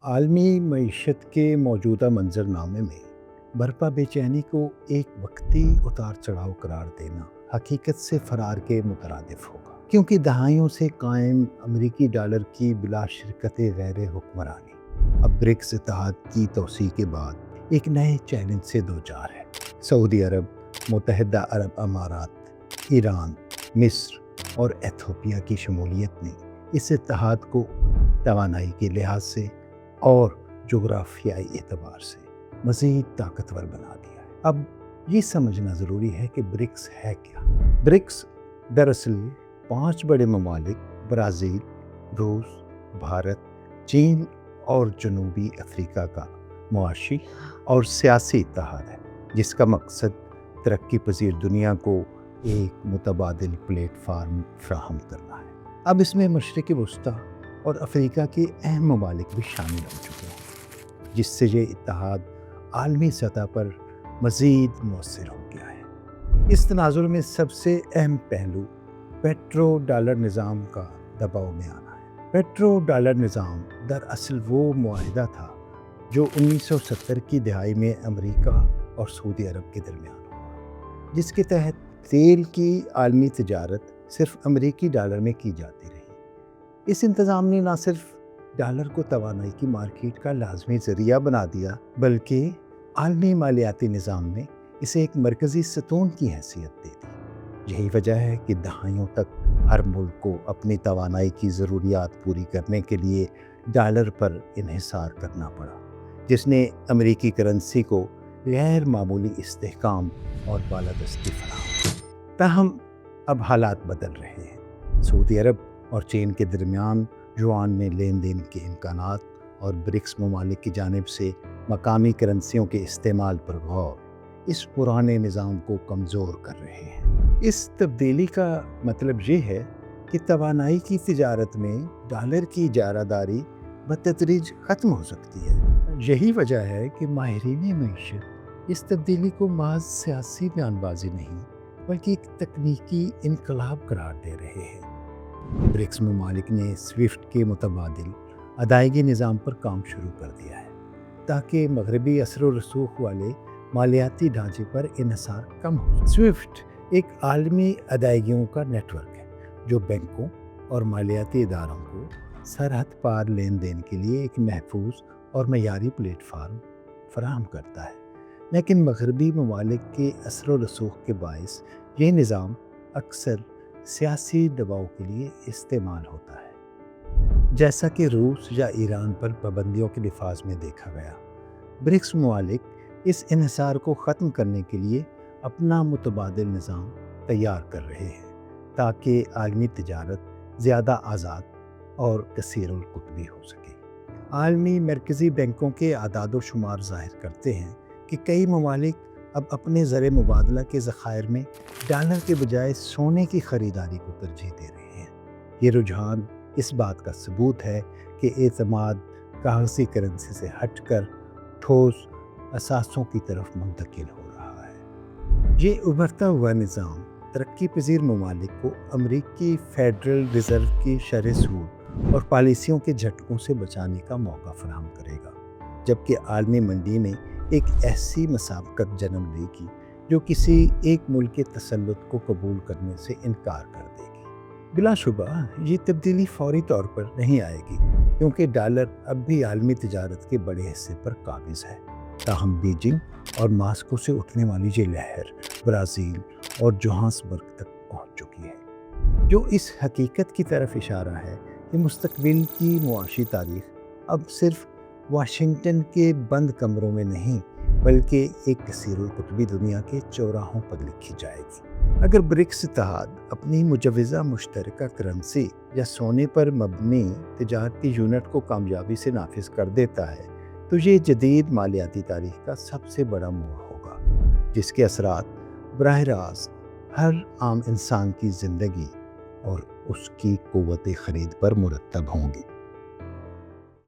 عالمی معیشت کے موجودہ منظرنامے میں برپا بے چینی کو ایک وقتی اتار چڑھاؤ قرار دینا حقیقت سے فرار کے مترادف ہوگا، کیونکہ دہائیوں سے قائم امریکی ڈالر کی بلا شرکت غیر حکمرانی اب برکس اتحاد کی توسیع کے بعد ایک نئے چیلنج سے دوچار ہے۔ سعودی عرب، متحدہ عرب امارات، ایران، مصر اور ایتھوپیا کی شمولیت نے اس اتحاد کو توانائی کے لحاظ سے اور جغرافیائی اعتبار سے مزید طاقتور بنا دیا ہے۔ اب یہ سمجھنا ضروری ہے کہ برکس ہے کیا۔ برکس دراصل 5 بڑے ممالک برازیل، روس، بھارت، چین اور جنوبی افریقہ کا معاشی اور سیاسی اتحاد ہے، جس کا مقصد ترقی پذیر دنیا کو ایک متبادل پلیٹ فارم فراہم کرنا ہے۔ اب اس میں مشرق وسطیٰ اور افریقہ کے اہم ممالک بھی شامل ہو چکے ہیں، جس سے یہ اتحاد عالمی سطح پر مزید مؤثر ہو گیا ہے۔ اس تناظر میں سب سے اہم پہلو پیٹرو ڈالر نظام کا دباؤ میں آنا ہے۔ پیٹرو ڈالر نظام دراصل وہ معاہدہ تھا جو 1970 کی دہائی میں امریکہ اور سعودی عرب کے درمیان ہوا، جس کے تحت تیل کی عالمی تجارت صرف امریکی ڈالر میں کی جاتی رہی۔ اس انتظام نے نہ صرف ڈالر کو توانائی کی مارکیٹ کا لازمی ذریعہ بنا دیا، بلکہ عالمی مالیاتی نظام میں اسے ایک مرکزی ستون کی حیثیت دے دی۔ یہی وجہ ہے کہ دہائیوں تک ہر ملک کو اپنی توانائی کی ضروریات پوری کرنے کے لیے ڈالر پر انحصار کرنا پڑا، جس نے امریکی کرنسی کو غیر معمولی استحکام اور بالادستی فراہم کی۔ تاہم اب حالات بدل رہے ہیں۔ سعودی عرب اور چین کے درمیان یوان میں لین دین کے امکانات اور برکس ممالک کی جانب سے مقامی کرنسیوں کے استعمال پر غور اس پرانے نظام کو کمزور کر رہے ہیں۔ اس تبدیلی کا مطلب یہ ہے کہ توانائی کی تجارت میں ڈالر کی اجارہ داری بتدریج ختم ہو سکتی ہے۔ یہی وجہ ہے کہ ماہرین معیشت اس تبدیلی کو محض سیاسی بیان بازی نہیں بلکہ ایک تکنیکی انقلاب قرار دے رہے ہیں۔ برکس ممالک نے سوئفٹ کے متبادل ادائیگی نظام پر کام شروع کر دیا ہے، تاکہ مغربی اثر و رسوخ والے مالیاتی ڈھانچے پر انحصار کم ہو۔ سوئفٹ ایک عالمی ادائیگیوں کا نیٹ ورک ہے جو بینکوں اور مالیاتی اداروں کو سرحد پار لین دین کے لیے ایک محفوظ اور معیاری پلیٹ فارم فراہم کرتا ہے، لیکن مغربی ممالک کے اثر و رسوخ کے باعث یہ نظام اکثر سیاسی دباؤ کے لیے استعمال ہوتا ہے، جیسا کہ روس یا ایران پر پابندیوں کے نفاذ میں دیکھا گیا۔ برکس ممالک اس انحصار کو ختم کرنے کے لیے اپنا متبادل نظام تیار کر رہے ہیں، تاکہ عالمی تجارت زیادہ آزاد اور کثیر القطبی ہو سکے۔ عالمی مرکزی بینکوں کے اعداد و شمار ظاہر کرتے ہیں کہ کئی ممالک اب اپنے زر مبادلہ کے ذخائر میں ڈالر کے بجائے سونے کی خریداری کو ترجیح دے رہے ہیں۔ یہ رجحان اس بات کا ثبوت ہے کہ اعتماد کاغذی کرنسی سے ہٹ کر ٹھوس اثاثوں کی طرف منتقل ہو رہا ہے۔ یہ ابھرتا ہوا نظام ترقی پذیر ممالک کو امریکی فیڈرل ریزرو کی شرح سود اور پالیسیوں کے جھٹکوں سے بچانے کا موقع فراہم کرے گا، جبکہ عالمی منڈی میں ایک ایسی مسابقت جنم لے گی جو کسی ایک ملک کے تسلط کو قبول کرنے سے انکار کر دے گی۔ بلا شبہ یہ تبدیلی فوری طور پر نہیں آئے گی، کیونکہ ڈالر اب بھی عالمی تجارت کے بڑے حصے پر قابض ہے۔ تاہم بیجنگ اور ماسکو سے اٹھنے والی یہ لہر برازیل اور جوہانسبرگ تک پہنچ چکی ہے، جو اس حقیقت کی طرف اشارہ ہے کہ مستقبل کی معاشی تاریخ اب صرف واشنگٹن کے بند کمروں میں نہیں بلکہ ایک کثیر القطبی دنیا کے چوراہوں پر لکھی جائے گی۔ اگر برکس اتحاد اپنی مجوزہ مشترکہ کرنسی یا سونے پر مبنی تجارتی یونٹ کو کامیابی سے نافذ کر دیتا ہے تو یہ جدید مالیاتی تاریخ کا سب سے بڑا موڑ ہوگا، جس کے اثرات براہ راست ہر عام انسان کی زندگی اور اس کی قوت خرید پر مرتب ہوں گے۔